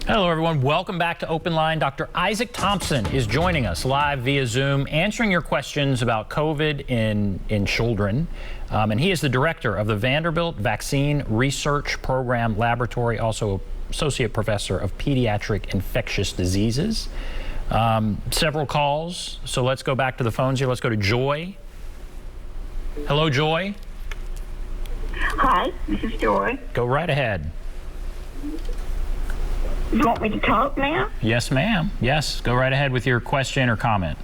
Hello, everyone. Welcome back to OpenLine. Dr. Isaac Thomsen is joining us live via Zoom, answering your questions about COVID in children. And he is the director of the Vanderbilt Vaccine Research Program Laboratory, also associate professor of pediatric infectious diseases. Several calls, so let's go back to the phones here. Let's go to Joy. Hello, Joy. Hi, this is Joy. Go right ahead. You want me to talk now? Yes, ma'am. Yes, go right ahead with your question or comment.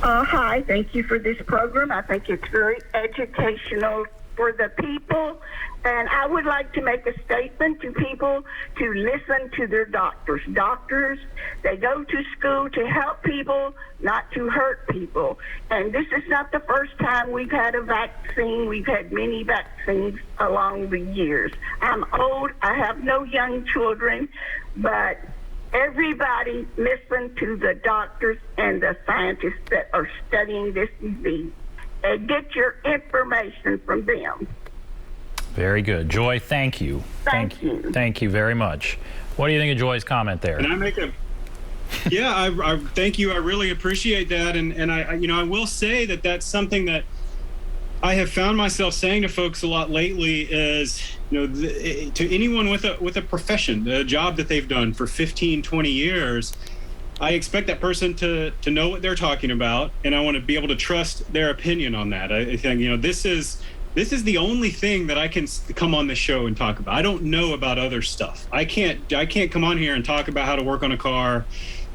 Hi, thank you for this program. I think it's very educational for the people. And I would like to make a statement to people to listen to their doctors. Doctors, they go to school to help people, not to hurt people. And this is not the first time we've had a vaccine. We've had many vaccines along the years. I'm old. I have no young children, but everybody listen to the doctors and the scientists that are studying this disease and get your information from them. Very good. Joy, thank you. Thank you. Thank you very much. What do you think of Joy's comment there? Can I make a... Yeah, I thank you. I really appreciate that. And I will say that that's something that I have found myself saying to folks a lot lately is, to anyone with a profession, a job that they've done for 15, 20 years, I expect that person to know what they're talking about, and I want to be able to trust their opinion on that. I think, this is the only thing that I can come on the show and talk about. I don't know about other stuff. I can't come on here and talk about how to work on a car,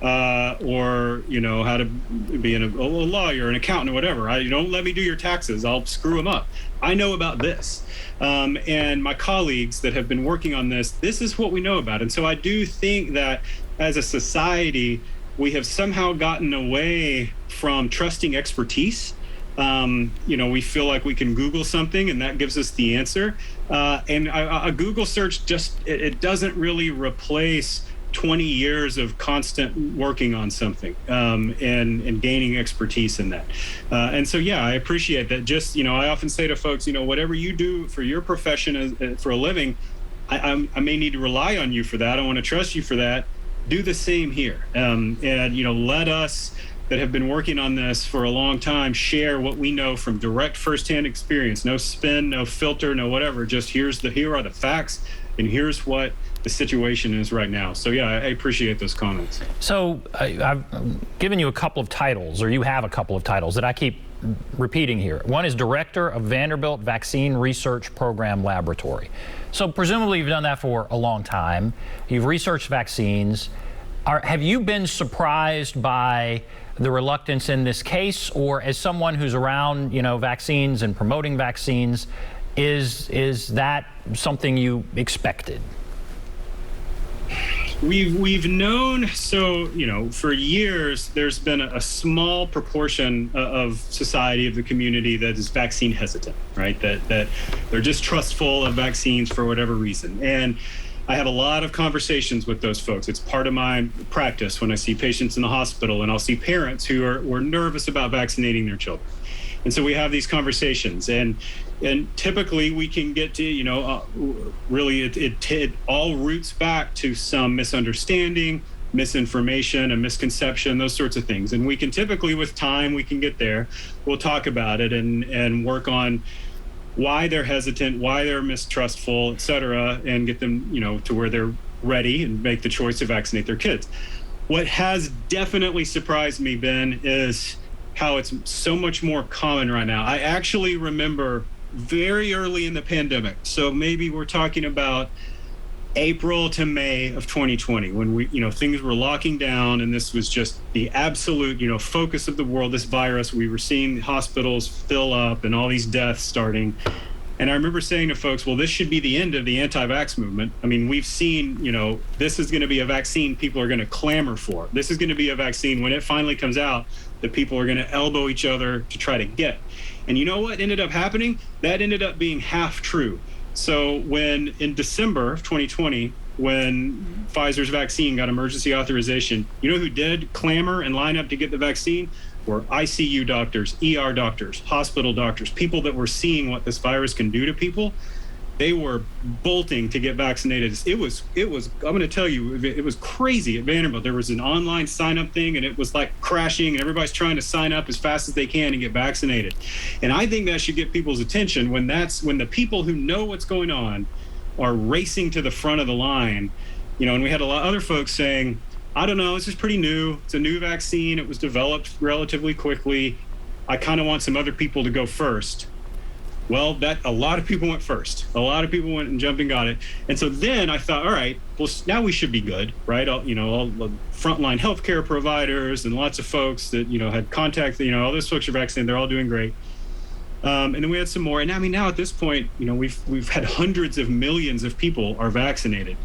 or how to be a lawyer, an accountant, or whatever. Don't let me do your taxes. I'll screw them up. I know about this, and my colleagues that have been working on this is what we know about. And so I do think that as a society, we have somehow gotten away from trusting expertise. We feel like we can Google something and that gives us the answer. And a Google search it doesn't really replace 20 years of constant working on something, and gaining expertise in that. And so, yeah, I appreciate that. I often say to folks, whatever you do for your profession for a living, I may need to rely on you for that. I want to trust you for that. Do the same here. And let us that have been working on this for a long time share what we know from direct firsthand experience. No spin, no filter, no whatever. Just here are the facts, and here's what the situation is right now. So yeah, I appreciate those comments. So I've given you a couple of titles, or you have a couple of titles that I keep repeating here. One is Director of Vanderbilt Vaccine Research Program Laboratory. So presumably you've done that for a long time. You've researched vaccines. Have you been surprised by the reluctance in this case, or as someone who's around, vaccines and promoting vaccines, is that something you expected? We've known, for years, there's been a small proportion of society, of the community, that is vaccine hesitant, right? That they're just trustful of vaccines for whatever reason. And I have a lot of conversations with those folks. It's part of my practice when I see patients in the hospital, and I'll see parents who are nervous about vaccinating their children. And so we have these conversations, and typically we can get to, really it all roots back to some misunderstanding, misinformation, a misconception, those sorts of things. And we can typically, with time, we can get there. We'll talk about it and work on why they're hesitant, why they're mistrustful, et cetera, and get them, to where they're ready and make the choice to vaccinate their kids. What has definitely surprised me, Ben, is how it's so much more common right now. I actually remember very early in the pandemic, so maybe we're talking about April to May of 2020, when we, things were locking down, and this was just the absolute, focus of the world, this virus. We were seeing hospitals fill up and all these deaths starting. And I remember saying to folks, well, this should be the end of the anti-vax movement. I mean, we've seen, this is going to be a vaccine people are going to clamor for. This is going to be a vaccine, when it finally comes out, that people are going to elbow each other to try to get. And you know what ended up happening? That ended up being half true. So when in December of 2020, when Pfizer's vaccine got emergency authorization, you know who did clamor and line up to get the vaccine? Were ICU doctors, ER doctors, hospital doctors, people that were seeing what this virus can do to people. They were bolting to get vaccinated. It was, I'm going to tell you, it was crazy at Vanderbilt. There was an online sign up thing and it was like crashing and everybody's trying to sign up as fast as they can and get vaccinated. And I think that should get people's attention when the people who know what's going on are racing to the front of the line, and we had a lot of other folks saying, I don't know, this is pretty new. It's a new vaccine. It was developed relatively quickly. I kind of want some other people to go first. Well, a lot of people went first. A lot of people went and jumped and got it. And so then I thought, all right, well, now we should be good, right? All the frontline healthcare providers and lots of folks that, had contact, all those folks are vaccinated. They're all doing great. And then we had some more. And I mean, now at this point, we've had hundreds of millions of people are vaccinated.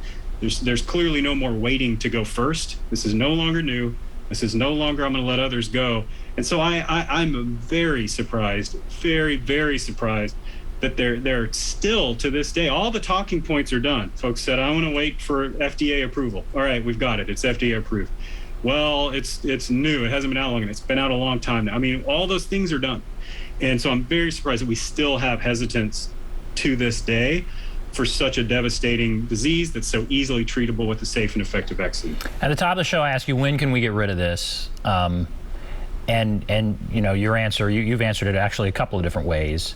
There's clearly no more waiting to go first. This is no longer new. This is no longer I'm going to let others go. And so I'm very surprised, very, very surprised that they're still to this day, all the talking points are done. Folks said, I want to wait for FDA approval. All right, we've got it. It's FDA approved. Well, it's new. It hasn't been out long and it's been out a long time now. I mean, all those things are done. And so I'm very surprised that we still have hesitance to this day for such a devastating disease that's so easily treatable with a safe and effective vaccine. At the top of the show, I asked you, when can we get rid of this? And your answer, you've answered it actually a couple of different ways.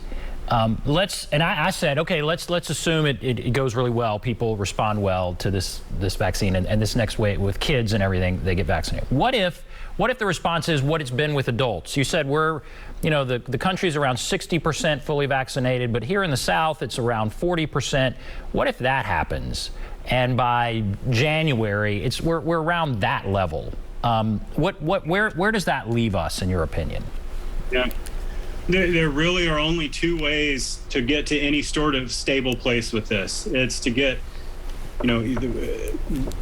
I said, okay, let's assume it goes really well. People respond well to this vaccine and this next wave with kids and everything, they get vaccinated. What if the response is what it's been with adults? You said the country's around 60% fully vaccinated, but here in the South, it's around 40%. What if that happens? And by January, we're around that level. Where does that leave us, in your opinion? Yeah. There really are only two ways to get to any sort of stable place with this. It's to get,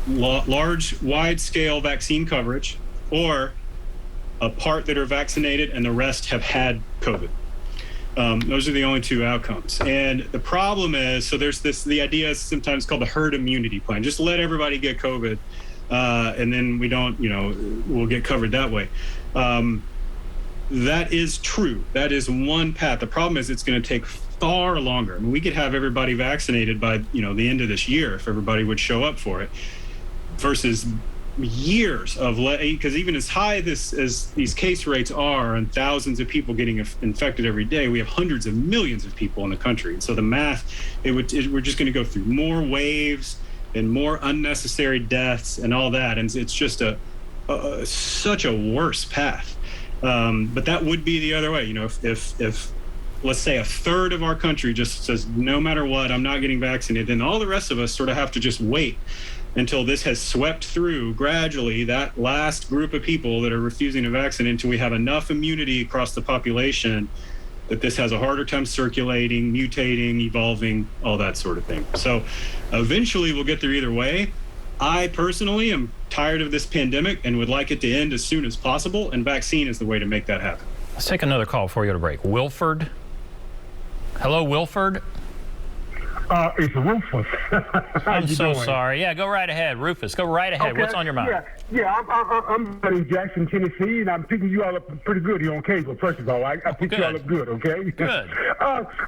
large, wide-scale vaccine coverage, or a part that are vaccinated and the rest have had COVID. Those are the only two outcomes. And the problem is, so there's the idea is sometimes called the herd immunity plan. Just let everybody get COVID, and then we don't, we'll get covered that way. That is true. That is one path. The problem is it's going to take far longer. I mean, we could have everybody vaccinated by, the end of this year if everybody would show up for it, versus years of, because even as high as these case rates are and thousands of people getting infected every day, we have hundreds of millions of people in the country. And so the math, we're just going to go through more waves and more unnecessary deaths and all that. And it's just such a worse path. But that would be the other way. If let's say a third of our country just says, no matter what, I'm not getting vaccinated, then all the rest of us sort of have to just wait until this has swept through gradually that last group of people that are refusing to vaccinate, until we have enough immunity across the population that this has a harder time circulating, mutating, evolving, all that sort of thing. So eventually we'll get there either way. I personally am tired of this pandemic and would like it to end as soon as possible, and vaccine is the way to make that happen. Let's take another call before we go to break. Wilford. Hello, Wilford. It's Rufus. I'm so sorry. Yeah, go right ahead. Rufus, go right ahead. Okay. What's on your mind? Yeah, I'm in Jackson, Tennessee, and I'm picking you all up pretty good here on cable. First of all, I picked you all up good, okay? Good.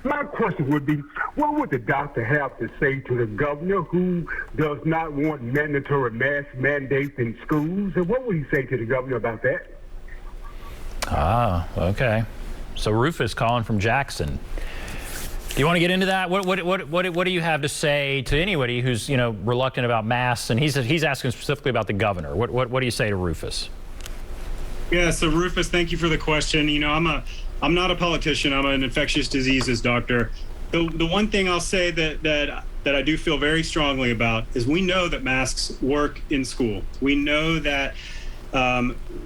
My question would be, what would the doctor have to say to the governor who does not want mandatory mask mandates in schools? And what would he say to the governor about that? Okay. So Rufus calling from Jackson. Do you want to get into that? What do you have to say to anybody who's reluctant about masks? And he's asking specifically about the governor. What do you say to Rufus? Yeah, so Rufus, thank you for the question. I'm not a politician. I'm an infectious diseases doctor. The one thing I'll say that I do feel very strongly about is we know that masks work in school. We know that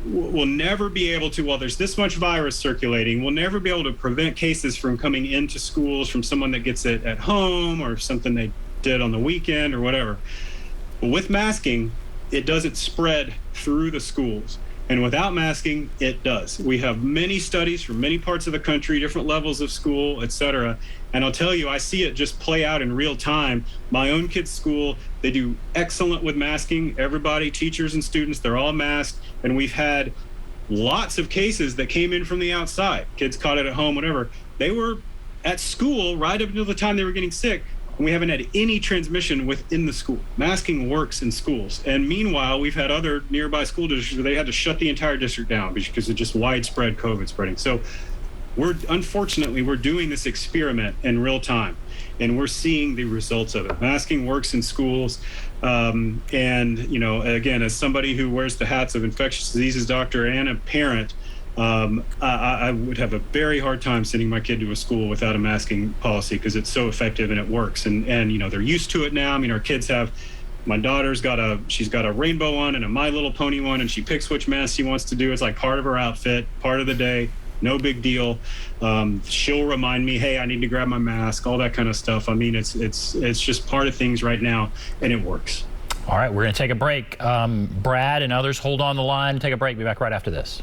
we'll never be able to, while there's this much virus circulating, we'll never be able to prevent cases from coming into schools from someone that gets it at home or something they did on the weekend or whatever. But with masking, it doesn't spread through the schools. And without masking, it does. We have many studies from many parts of the country, different levels of school, et cetera. And I'll tell you, I see it just play out in real time. My own kids' school, they do excellent with masking. Everybody, teachers and students, they're all masked. And we've had lots of cases that came in from the outside. Kids caught it at home, whatever. They were at school right up until the time they were getting sick, and we haven't had any transmission within the school. Masking works in schools. And meanwhile, we've had other nearby school districts where they had to shut the entire district down because of just widespread COVID spreading. So unfortunately, we're doing this experiment in real time, and we're seeing the results of it. Masking works in schools. And, again, as somebody who wears the hats of infectious diseases doctor and a parent, I would have a very hard time sending my kid to a school without a masking policy because it's so effective and it works. And they're used to it now. I mean, our kids my daughter's she's got a rainbow one and a My Little Pony one, and she picks which mask she wants to do. It's like part of her outfit, part of the day. No big deal. She'll remind me, hey, I need to grab my mask, all that kind of stuff. I mean, it's just part of things right now, and it works. All right, we're going to take a break. Brad and others, hold on the line. Take a break. Be back right after this.